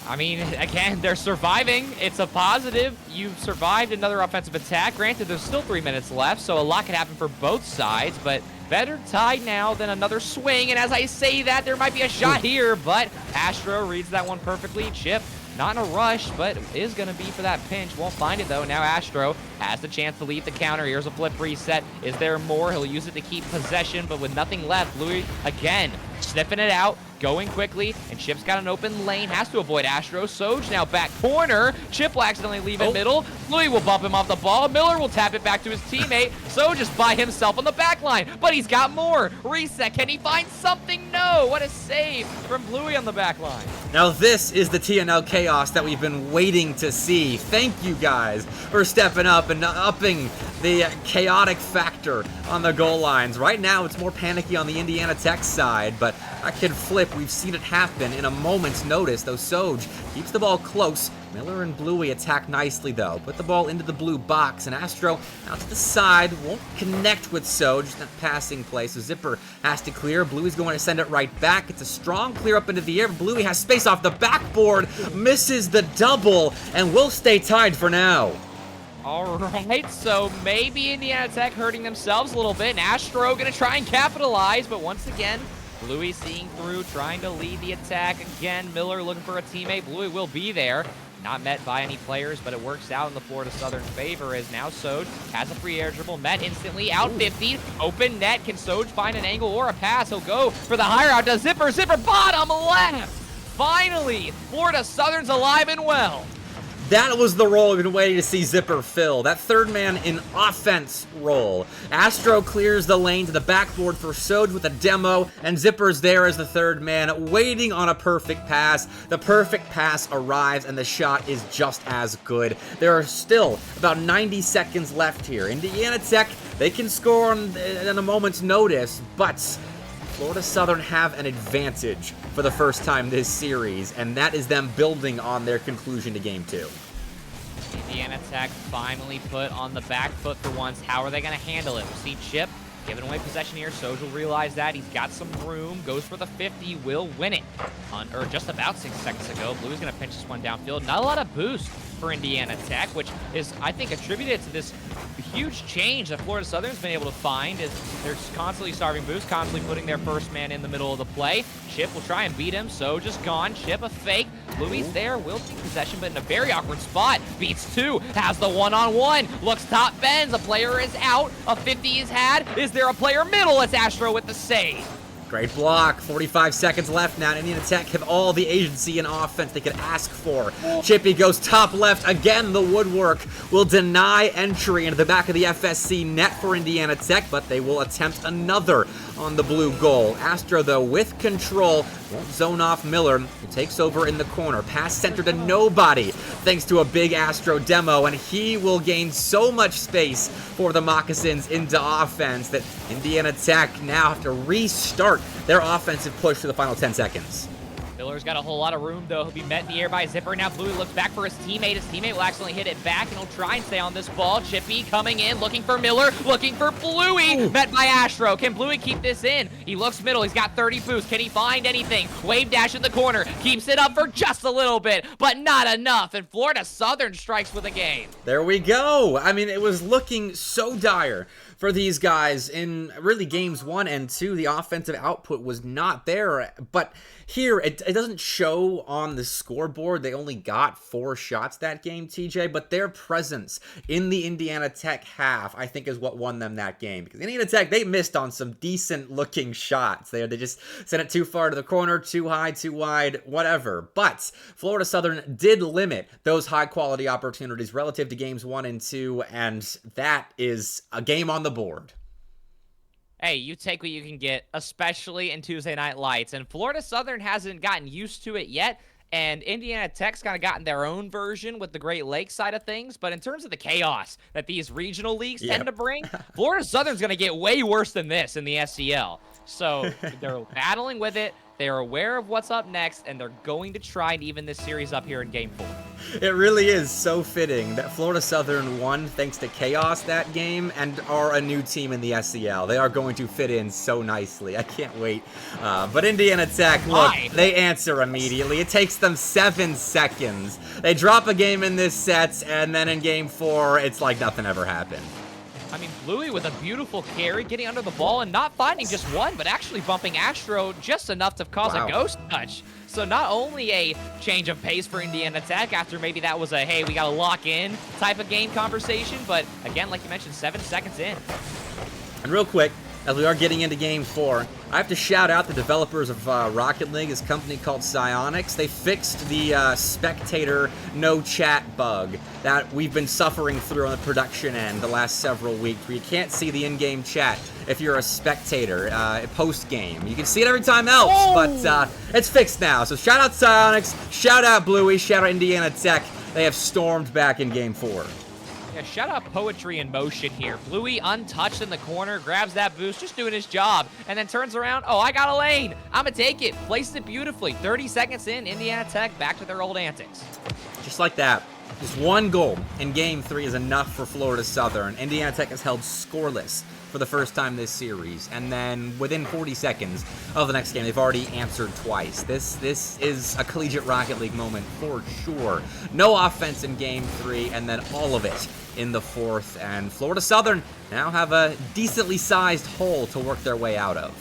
I mean, again, they're surviving. It's a positive. You've survived another offensive attack. Granted, there's still 3 minutes left, so a lot can happen for both sides, but better tied now than another swing. And as I say that, there might be a shot here, but Astro reads that one perfectly. Chip, not in a rush, but is going to be for that pinch. Won't find it, though. Now Astro has the chance to lead the counter. Here's a flip reset. Is there more? He'll use it to keep possession, but with nothing left, Louis, again, sniffing it out, going quickly, and Chip's got an open lane, has to avoid Astro. Soj now back corner. Chip will accidentally leave it middle. Louis will bump him off the ball. Miller will tap it back to his teammate. Soj just by himself on the back line, but he's got more. Reset, can he find something? No, what a save from Louis on the back line. Now this is the TNL chaos that we've been waiting to see. Thank you guys for stepping up and upping the chaotic factor on the goal lines. Right now it's more panicky on the Indiana Tech side, but I can flip. We've seen it happen in a moment's notice, though Soj keeps the ball close. Miller and Bluey attack nicely, though. Put the ball into the blue box, and Astro out to the side. Won't connect with Soj. That passing play, so Zipper has to clear. Bluey's going to send it right back. It's a strong clear up into the air. Bluey has space off the backboard, misses the double, and will stay tied for now. All right, so maybe Indiana Tech hurting themselves a little bit. And Astro going to try and capitalize, but once again, Bluey seeing through, trying to lead the attack. Again, Miller looking for a teammate. Bluey will be there. Not met by any players, but it works out in the Florida Southern favor as now Soj has a free air dribble. Met instantly, out 50. Open net. Can Soj find an angle or a pass? He'll go for the higher out to Zipper. Zipper, bottom left. Finally, Florida Southern's alive and well. That was the role we've been waiting to see Zipper fill. That third man in offense role. Astro clears the lane to the backboard for Soj with a demo, and Zipper's there as the third man, waiting on a perfect pass. The perfect pass arrives, and the shot is just as good. There are still about 90 seconds left here. Indiana Tech, they can score on a moment's notice, but Florida Southern have an advantage for the first time this series, and that is them building on their conclusion to Game 2. Indiana Tech finally put on the back foot for once. How are they going to handle it? We'll see Chip giving away possession here. Soj will realize that. He's got some room. Goes for the 50. Will win it. Or just about 6 seconds ago. Blue's going to pinch this one downfield. Not a lot of boost for Indiana Tech, which is, I think, attributed to this huge change that Florida Southern's been able to find. Is they're constantly starving boost, constantly putting their first man in the middle of the play. Chip will try and beat him. Soj is gone. Chip a fake. Bluey's there. Will take possession, but in a very awkward spot. Beats two. Has the one-on-one. Looks top, bends. A player is out. A 50 is had. Is there a player middle? It's Astro with the save. Great block. 45 seconds left now. Indiana Tech have all the agency and offense they could ask for. Chippy goes top left. Again, the woodwork will deny entry into the back of the FSC net for Indiana Tech, but they will attempt another on the blue goal. Astro, though, with control, won't zone off Miller, who takes over in the corner. Pass center to nobody, thanks to a big Astro demo, and he will gain so much space for the Moccasins into offense that Indiana Tech now have to restart their offensive push for the final 10 seconds. Miller's got a whole lot of room, though. He'll be met in the air by Zipper. Now Bluey looks back for his teammate. His teammate will accidentally hit it back, and he'll try and stay on this ball. Chippy coming in, looking for Miller, looking for Bluey. Ooh. Met by Astro. Can Bluey keep this in? He looks middle. He's got 30 boost. Can he find anything? Wave dash in the corner. Keeps it up for just a little bit, but not enough. And Florida Southern strikes with a game. There we go. I mean, it was looking so dire for these guys in really games 1 and 2. The offensive output was not there, but here it doesn't show on the scoreboard. They only got 4 shots that game, TJ, but their presence in the Indiana Tech half, I think, is what won them that game, because Indiana Tech, they missed on some decent looking shots. They just sent it too far to the corner, too high, too wide, whatever. But Florida Southern did limit those high quality opportunities relative to games 1 and 2, and that is a game on the board. Hey, you take what you can get, especially in Tuesday Night Lights. And Florida Southern hasn't gotten used to it yet. And Indiana Tech's kind of gotten their own version with the Great Lakes side of things. But in terms of the chaos that these regional leagues tend to bring, Florida Southern's going to get way worse than this in the SCL. So they're battling with it. They're aware of what's up next, and they're going to try and even this series up here in Game 4. It really is so fitting that Florida Southern won thanks to chaos that game and are a new team in the SCL. They are going to fit in so nicely. I can't wait. But Indiana Tech, look, they answer immediately. It takes them 7 seconds. They drop a game in this set, and then in Game 4, it's like nothing ever happened. I mean, Bluey with a beautiful carry, getting under the ball and not finding just one, but actually bumping Astro just enough to cause a ghost touch. So not only a change of pace for Indiana Tech after maybe that was a, hey, we got to lock in type of game conversation, but again, like you mentioned, 7 seconds in. And real quick, as we are getting into Game 4, I have to shout out the developers of Rocket League, this company called Psyonix. They fixed the spectator no chat bug that we've been suffering through on the production end the last several weeks, where you can't see the in-game chat if you're a spectator post-game. You can see it every time else, but it's fixed now. So shout out Psyonix, shout out Bluey, shout out Indiana Tech. They have stormed back in Game 4. Yeah, shout out Poetry in Motion here. Bluey untouched in the corner, grabs that boost, just doing his job, and then turns around. Oh, I got a lane. I'm going to take it. Places it beautifully. 30 seconds in, Indiana Tech back to their old antics. Just like that. Just one goal in Game 3 is enough for Florida Southern. Indiana Tech has held scoreless for the first time this series, and then within 40 seconds of the next game, they've already answered twice. This is a Collegiate Rocket League moment for sure. No offense in Game 3, and then all of it in the fourth, and Florida Southern now have a decently sized hole to work their way out of.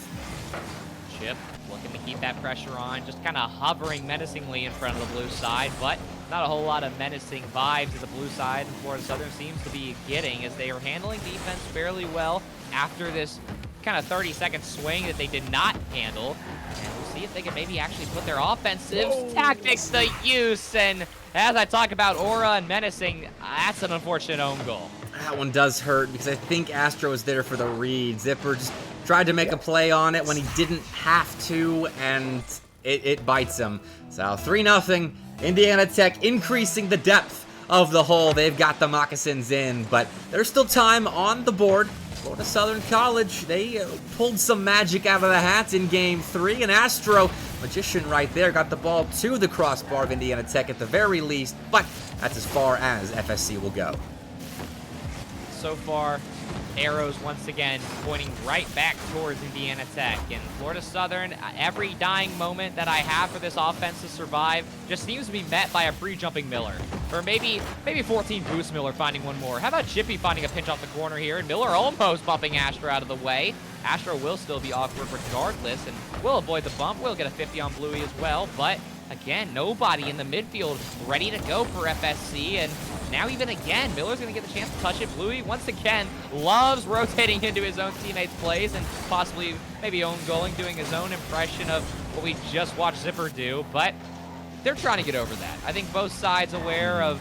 Chip looking to keep that pressure on, just kind of hovering menacingly in front of the blue side, but not a whole lot of menacing vibes that the blue side and Florida Southern seems to be getting, as they are handling defense fairly well after this kind of 30-second swing that they did not handle. And we'll see if they can maybe actually put their offensive tactics to use. And as I talk about aura and menacing, that's an unfortunate own goal. That one does hurt because I think Astro was there for the read. Zipper just tried to make a play on it when he didn't have to, and it bites him. So 3-0. Indiana Tech increasing the depth of the hole. They've got the moccasins in, but there's still time on the board. Florida Southern College, they pulled some magic out of the hat in Game 3, and Astro, magician right there, got the ball to the crossbar of Indiana Tech at the very least, but that's as far as FSC will go. So far, arrows once again pointing right back towards Indiana Tech. And Florida Southern, every dying moment that I have for this offense to survive just seems to be met by a pre-jumping Miller. Or maybe 14 boost Miller finding one more. How about Chippy finding a pinch off the corner here, and Miller almost bumping Astro out of the way. Astro will still be awkward regardless, and will avoid the bump. We'll get a 50 on Bluey as well, but again, nobody in the midfield ready to go for FSC, and now even again, Miller's going to get the chance to touch it. Bluey, once again, loves rotating into his own teammates' plays and possibly maybe own goaling, doing his own impression of what we just watched Zipper do, but they're trying to get over that. I think both sides aware of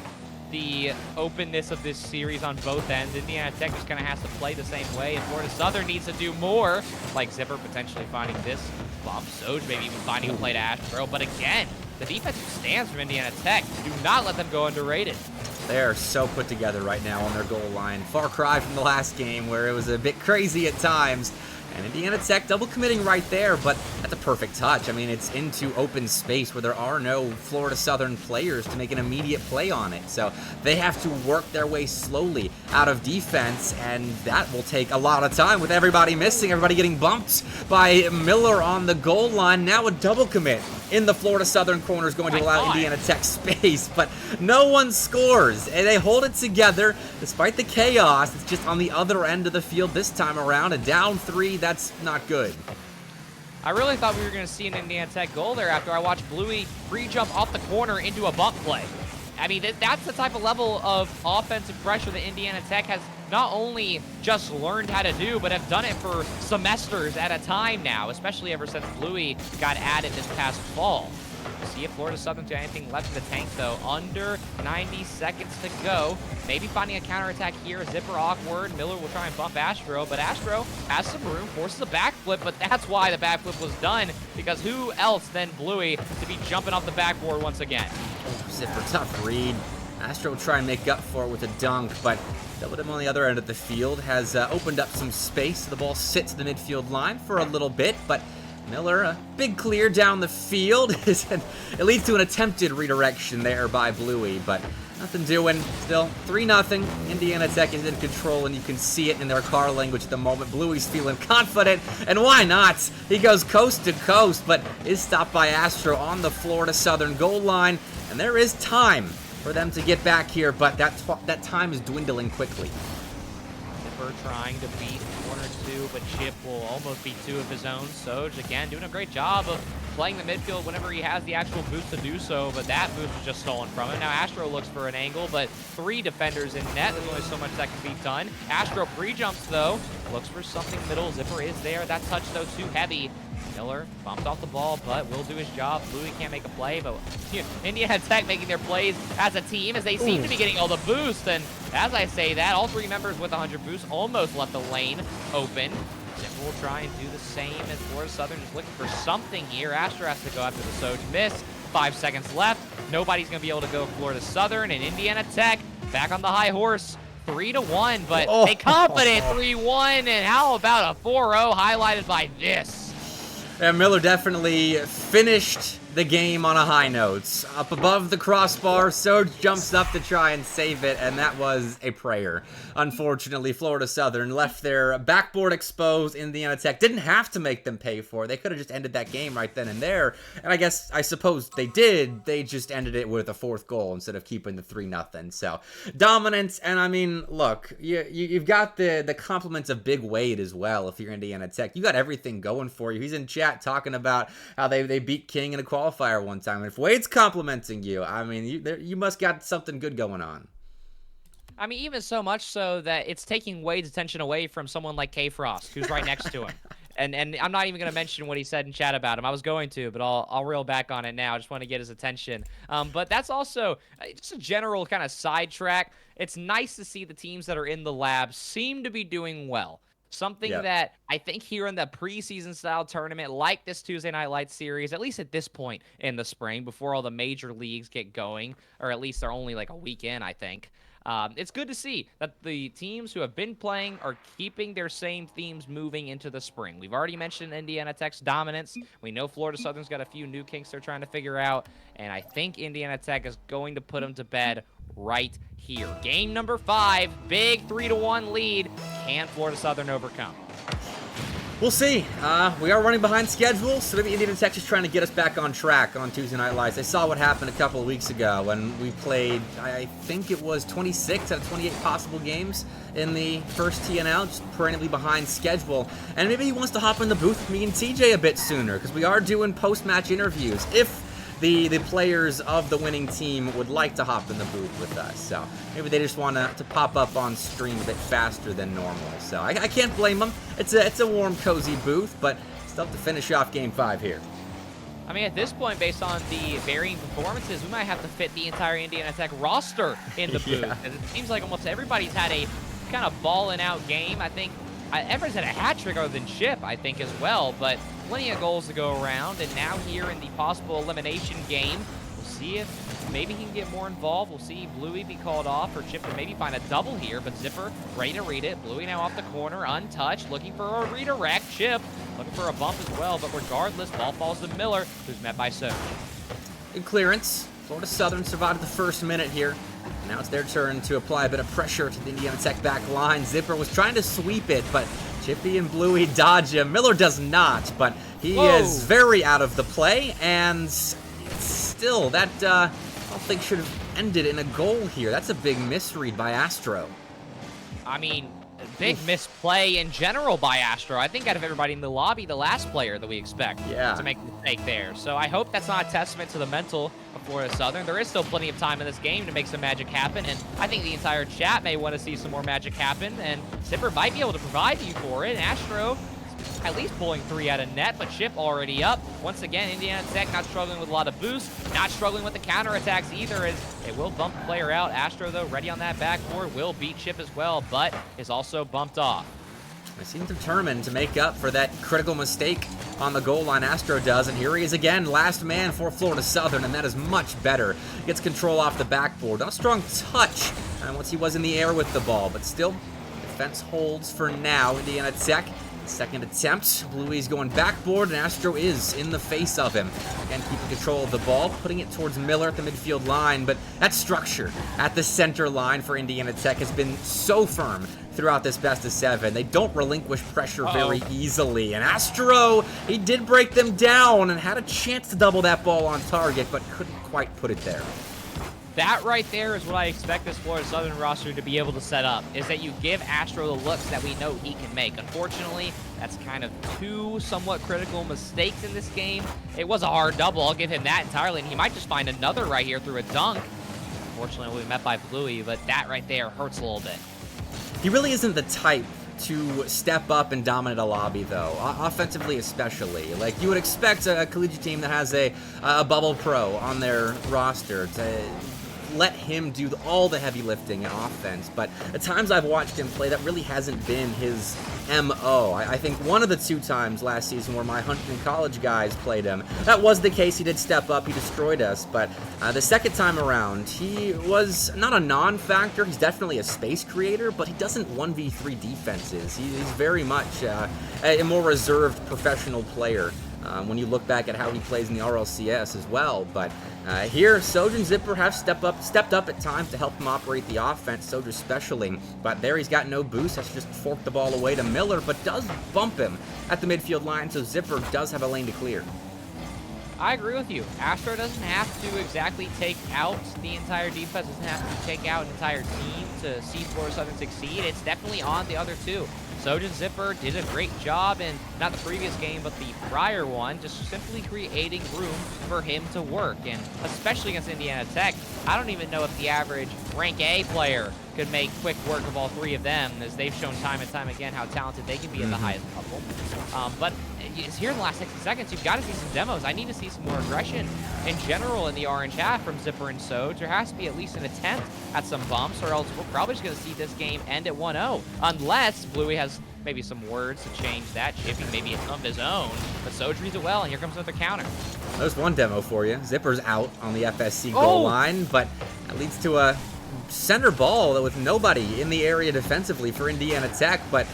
the openness of this series on both ends. Indiana Tech just kind of has to play the same way, and Florida Southern needs to do more, like Zipper potentially finding this bump, Soj maybe even finding a play to Astro, but again, the defensive stance from Indiana Tech, do not let them go underrated. They're so put together right now on their goal line. Far cry from the last game where it was a bit crazy at times. And Indiana Tech double committing right there, but that's a perfect touch. I mean, it's into open space where there are no Florida Southern players to make an immediate play on it. So they have to work their way slowly out of defense, and that will take a lot of time with everybody missing, everybody getting bumped by Miller on the goal line. Now a double commit in the Florida Southern corner is going to allow Indiana Tech space, but no one scores, and they hold it together despite the chaos. It's just on the other end of the field this time around, a down 3. That's not good. I really thought we were going to see an Indiana Tech goal there after I watched Bluey free jump off the corner into a bump play. I mean, that's the type of level of offensive pressure that Indiana Tech has not only just learned how to do, but have done it for semesters at a time now, especially ever since Bluey got added this past fall. We'll see if Florida Southern's got anything left in the tank, though. Under 90 seconds to go. Maybe finding a counterattack here. Zipper awkward. Miller will try and bump Astro, but Astro has some room, forces a backflip, but that's why the backflip was done, because who else than Bluey to be jumping off the backboard once again? Zipper, tough read. Astro will try and make up for it with a dunk, but Double on the other end of the field has opened up some space. The ball sits the midfield line for a little bit, but Miller, a big clear down the field. It leads to an attempted redirection there by Bluey, but nothing doing. Still 3-0. Indiana Tech is in control, and you can see it in their car language at the moment. Bluey's feeling confident, and why not? He goes coast to coast, but is stopped by Astro on the Florida Southern goal line, and there is time for them to get back here, but that time is dwindling quickly. Zipper trying to beat 1 or 2, but Chip will almost beat 2 of his own. Soj, again, doing a great job of playing the midfield whenever he has the actual boost to do so, but that boost was just stolen from him. Now Astro looks for an angle, but 3 defenders in net. There's only so much that can be done. Astro pre-jumps, though. Looks for something middle. Zipper is there. That touch, though, too heavy. Miller bumped off the ball, but will do his job. Bluey can't make a play, but Indiana Tech making their plays as a team, as they seem to be getting all the boost. And as I say that, all 3 members with 100 boosts almost left the lane open. Zipper will try and do the same as Florida Southern is looking for something here. Astro has to go after the Soj miss. 5 seconds left. Nobody's going to be able to go Florida Southern, and Indiana Tech back on the high horse. 3-1, but a confident 3-1, and how about a 4-0 highlighted by this? Yeah, Miller definitely finished the game on a high note. Up above the crossbar, Soj jumps up to try and save it, and that was a prayer. Unfortunately, Florida Southern left their backboard exposed. Indiana Tech didn't have to make them pay for it. They could have just ended that game right then and there, and I suppose they did. They just ended it with a 4th goal instead of keeping the 3-0. So, dominance, and I mean, look, you've got the compliments of Big Wade as well if you're Indiana Tech. You got everything going for you. He's in chat talking about how they beat King in a qualifier one time. And if Wade's complimenting you, I mean, you must got something good going on. I mean, even so much so that it's taking Wade's attention away from someone like K Frost, who's right next to him. And I'm not even going to mention what he said in chat about him. I was going to, but I'll reel back on it now. I just want to get his attention. But that's also just a general kind of sidetrack. It's nice to see the teams that are in the lab seem to be doing well. Something that I think here in the preseason style tournament, like this Tuesday Night Lights series, at least at this point in the spring, before all the major leagues get going, or at least they're only like a week in, I think. It's good to see that the teams who have been playing are keeping their same themes moving into the spring. We've already mentioned Indiana Tech's dominance. We know Florida Southern's got a few new kinks they're trying to figure out, and I think Indiana Tech is going to put them to bed right here. Game number 5, big 3-1 lead. Can Florida Southern overcome? We'll see. We are running behind schedule, so maybe Indiana Tech is trying to get us back on track on Tuesday Night Lights. I saw what happened a couple of weeks ago when we played, I think it was 26 out of 28 possible games in the first TNL, just perennially behind schedule. And maybe he wants to hop in the booth with me and TJ a bit sooner, because we are doing post-match interviews. If the players of the winning team would like to hop in the booth with us. So maybe they just want to pop up on stream a bit faster than normal. So I can't blame them. It's a warm, cozy booth, but still have to finish off Game 5 here. I mean, at this point, based on the varying performances, we might have to fit the entire Indiana Tech roster in the booth. And it seems like almost everybody's had a kind of balling out game. I think everybody's had a hat trick other than Chip, I think, as well. But plenty of goals to go around, and now here in the possible elimination game, we'll see if maybe he can get more involved. We'll see Bluey be called off, or Chip to maybe find a double here, but Zipper ready to read it. Bluey now off the corner, untouched, looking for a redirect. Chip looking for a bump as well, but regardless, ball falls to Miller, who's met by Soj. Good clearance. Florida Southern survived the first minute here. Now it's their turn to apply a bit of pressure to the Indiana Tech back line. Zipper was trying to sweep it, but Chippy and Bluey dodge him. Miller does not, but he is very out of the play, and still, that I don't think should have ended in a goal here. That's a big misread by Astro. I mean, big misplay in general by Astro. I think out of everybody in the lobby, the last player that we expect to make the mistake there. So I hope that's not a testament to the mental of Florida Southern. There is still plenty of time in this game to make some magic happen, and I think the entire chat may want to see some more magic happen, and Zipper might be able to provide you for it. And Astro at least pulling 3 out of net, but Chip already up. Once again, Indiana Tech not struggling with a lot of boosts, not struggling with the counterattacks either, as they will bump the player out. Astro, though, ready on that backboard, will beat Chip as well, but is also bumped off. They seem determined to make up for that critical mistake on the goal line. Astro does, and here he is again, last man for Florida Southern, and that is much better. Gets control off the backboard. Not a strong touch once he was in the air with the ball, but still, defense holds for now. Indiana Tech, second attempt. Bluey's going backboard, and Astro is in the face of him. Again, keeping control of the ball, putting it towards Miller at the midfield line, but that structure at the center line for Indiana Tech has been so firm throughout this best of 7. They don't relinquish pressure very easily, and Astro, he did break them down and had a chance to double that ball on target, but couldn't quite put it there. That right there is what I expect this Florida Southern roster to be able to set up, is that you give Astro the looks that we know he can make. Unfortunately, that's kind of 2 somewhat critical mistakes in this game. It was a hard double, I'll give him that entirely, and he might just find another right here through a dunk. Unfortunately, we'll be met by Bluey, but that right there hurts a little bit. He really isn't the type to step up and dominate a lobby, though, offensively especially. Like, you would expect a collegiate team that has a bubble pro on their roster to let him do all the heavy lifting in offense, but at times I've watched him play, that really hasn't been his MO. I think one of the 2 times last season where my Huntington College guys played him, that was the case. He did step up, he destroyed us, but the second time around, he was not a non-factor. He's definitely a space creator, but he doesn't 1v3 defenses. He's very much a more reserved professional player when you look back at how he plays in the RLCS as well. But here, Soj and Zipper have stepped up at times to help him operate the offense, Soj especially. But there he's got no boost, has just forked the ball away to Miller, but does bump him at the midfield line, so Zipper does have a lane to clear. I agree with you. Astro doesn't have to exactly take out the entire defense, doesn't have to take out an entire team to see Florida Southern succeed. It's definitely on the other two. Soj and Zipper did a great job in not the previous game, but the prior one, just simply creating room for him to work. And especially against Indiana Tech, I don't even know if the average rank A player could make quick work of all three of them, as they've shown time and time again how talented they can be at the highest level. But here in the last 60 seconds, you've got to see some demos. I need to see some more aggression in general in the orange half from Zipper and Soj. There has to be at least an attempt at some bumps, or else we're probably just going to see this game end at 1-0, unless Bluey has maybe some words to change that. Chippy maybe some of his own, but Soj reads it well, and here comes another counter. There's one demo for you. Zipper's out on the FSC goal line, but that leads to a center ball with nobody in the area defensively for Indiana Tech, but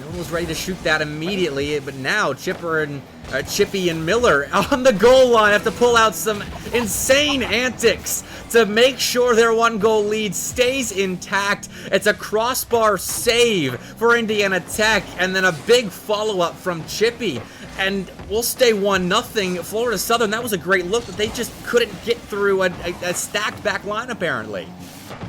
no one was ready to shoot that immediately. But now Chippy and Miller on the goal line have to pull out some insane antics to make sure their 1-goal lead stays intact. It's a crossbar save for Indiana Tech, and then a big follow-up from Chippy. And we'll stay 1-0. Florida Southern, that was a great look, but they just couldn't get through a stacked back line, apparently.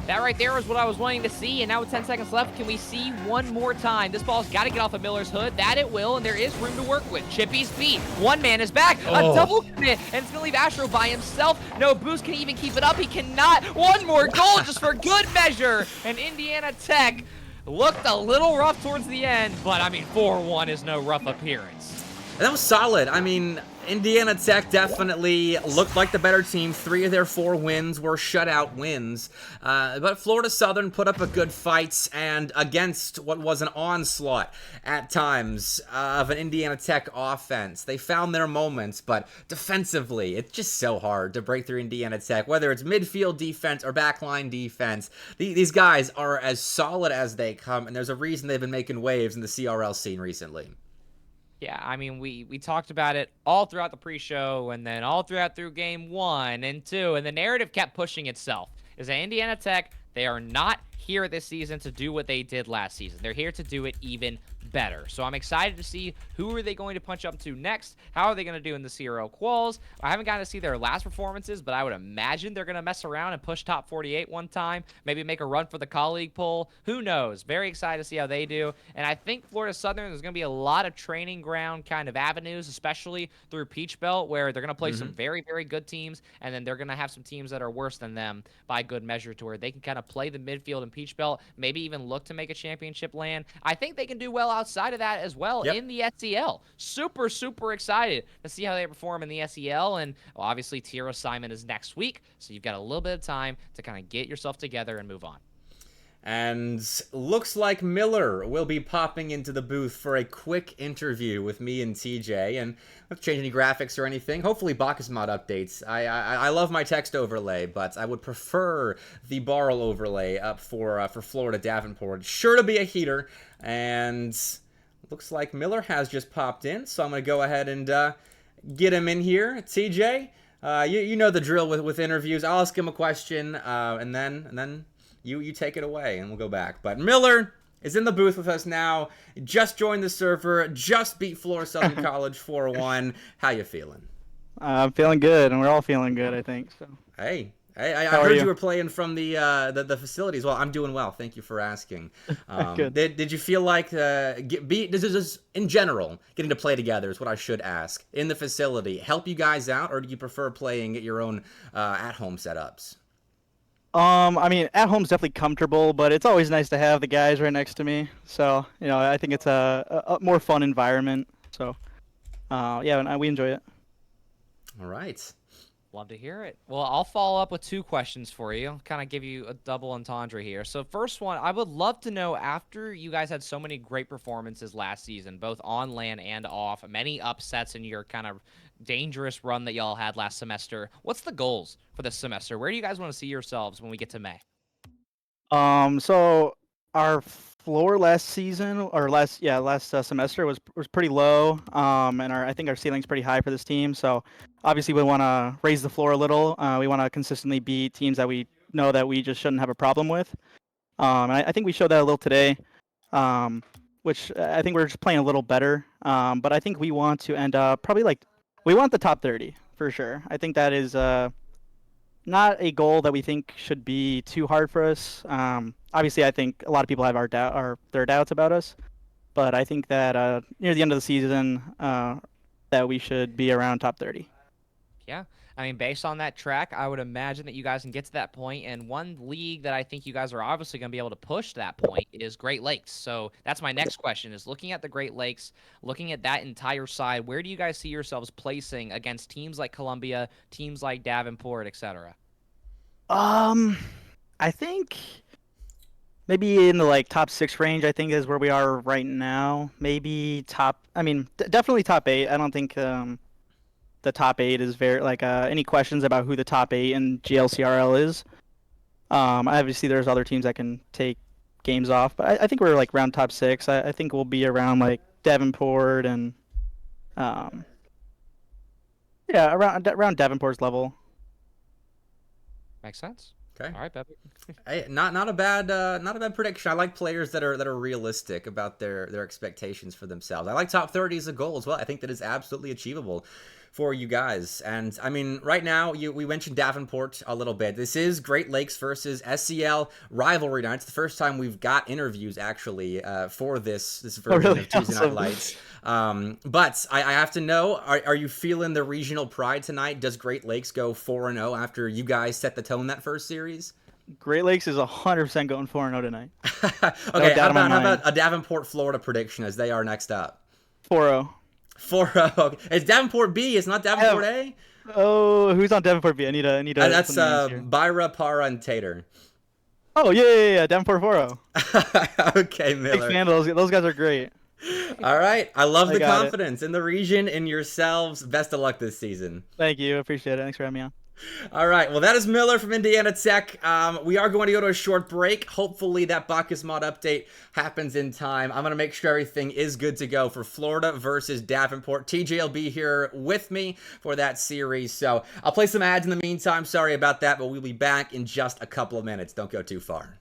That right there was what I was wanting to see, and now with 10 seconds left, can we see one more time? This ball's got to get off of Miller's hood. That it will, and there is room to work with. Chippy's beat. One man is back. A double commit, and it's going to leave Astro by himself. No boost. Can he even keep it up? He cannot. One more goal just for good measure, and Indiana Tech looked a little rough towards the end, but, I mean, 4-1 is no rough appearance. That was solid. I mean, Indiana Tech definitely looked like the better team. 3 of their 4 wins were shutout wins. But Florida Southern put up a good fight, and against what was an onslaught at times of an Indiana Tech offense. They found their moments, but defensively, it's just so hard to break through Indiana Tech. Whether it's midfield defense or backline defense, these guys are as solid as they come, and there's a reason they've been making waves in the CRL scene recently. Yeah, I mean, we talked about it all throughout the pre-show, and then all through game 1 and 2, and the narrative kept pushing itself. Is that Indiana Tech, they are not here this season to do what they did last season. They're here to do it even better. So I'm excited to see who are they going to punch up to next. How are they going to do in the CRL quals? I haven't gotten to see their last performances, but I would imagine they're going to mess around and push top 48 one time. Maybe make a run for the colleague poll. Who knows? Very excited to see how they do. And I think Florida Southern, there's going to be a lot of training ground kind of avenues, especially through Peach Belt, where they're going to play some very, very good teams, and then they're going to have some teams that are worse than them by good measure, to where they can kind of play the midfield in Peach Belt, maybe even look to make a championship land. I think they can do well outside of that as well in the SEL. Super, super excited to see how they perform in the SEL. And obviously, tier assignment is next week, so you've got a little bit of time to kind of get yourself together and move on. And looks like Miller will be popping into the booth for a quick interview with me and TJ. And not to change any graphics or anything. Hopefully Bacchus mod updates. I love my text overlay, but I would prefer the Barrel overlay up for Florida Davenport. Sure to be a heater. And looks like Miller has just popped in, so I'm going to go ahead and get him in here. TJ, you know the drill with interviews. I'll ask him a question, and then you take it away, and we'll go back. But Miller is in the booth with us now. Just joined the server. Just beat Florida Southern College 4-1. How you feeling? I'm feeling good, and we're all feeling good, I think. So. Hey, I heard you were playing from the facilities. Well, I'm doing well. Thank you for asking. Good. Did you feel like this is in general, getting to play together is what I should ask, in the facility, help you guys out, or do you prefer playing at your own at-home setups? I mean, at home's definitely comfortable, but it's always nice to have the guys right next to me. So, I think it's a more fun environment. So, yeah, we enjoy it. All right. Love to hear it. Well, I'll follow up with 2 questions for you. Kind of give you a double entendre here. So first one, I would love to know, after you guys had so many great performances last season, both on land and off, many upsets in your kind of dangerous run that y'all had last semester, what's the goals for this semester? Where do you guys want to see yourselves when we get to May? So our floor last season or last semester was pretty low. And I think our ceiling's pretty high for this team. So obviously we want to raise the floor a little. We want to consistently beat teams that we know that we just shouldn't have a problem with. And I think we showed that a little today. Which I think we're just playing a little better. But I think we want to end up probably we want the top 30 for sure. I think that is not a goal that we think should be too hard for us. Obviously, I think a lot of people have their doubts about us, but I think that near the end of the season, that we should be around top 30. Yeah. I mean, based on that track, I would imagine that you guys can get to that point. And one league that I think you guys are obviously going to be able to push to that point is Great Lakes. So that's my next question: is looking at the Great Lakes, looking at that entire side, where do you guys see yourselves placing against teams like Columbia, teams like Davenport, etc.? I think maybe in the top 6 range. I think is where we are right now. Maybe definitely top 8. I don't think the top 8 is very any questions about who the top 8 in GLCRL is. Obviously there's other teams that can take games off, but I think we're around top 6. I think we'll be around Davenport and around Davenport's level. Makes sense. Okay. All right, Bepic. Hey, not a bad prediction. I like players that are realistic about their expectations for themselves. I like top 30 as a goal as well. I think that is absolutely achievable for you guys. And I mean, right now we mentioned Davenport a little bit. This is Great Lakes versus SCL rivalry night. It's the first time we've got interviews actually for this version of Tuesday Night Lights. But I have to know, are you feeling the regional pride tonight? Does Great Lakes go 4-0 after you guys set the tone that first series? Great Lakes is 100% going 4-0 tonight. Okay, how about a Davenport, Florida prediction as they are next up? 4-0. 4-0. Okay. It's Davenport B. It's not Davenport A. Oh, who's on Davenport B? I need a. That's Byra, Para, and Tater. Oh yeah. Davenport 4-0. Okay, Miller. Big fan of those guys are great. All right, I love the confidence in the region, in yourselves. Best of luck this season. Thank you, appreciate it. Thanks for having me on. All right, well, that is Miller from Indiana Tech. We are going to go to a short break. Hopefully that Bacchus mod update happens in time. I'm going to make sure everything is good to go for Florida versus Davenport. TJ will be here with me for that series, so I'll play some ads in the meantime. Sorry about that, but we'll be back in just a couple of minutes. Don't go too far.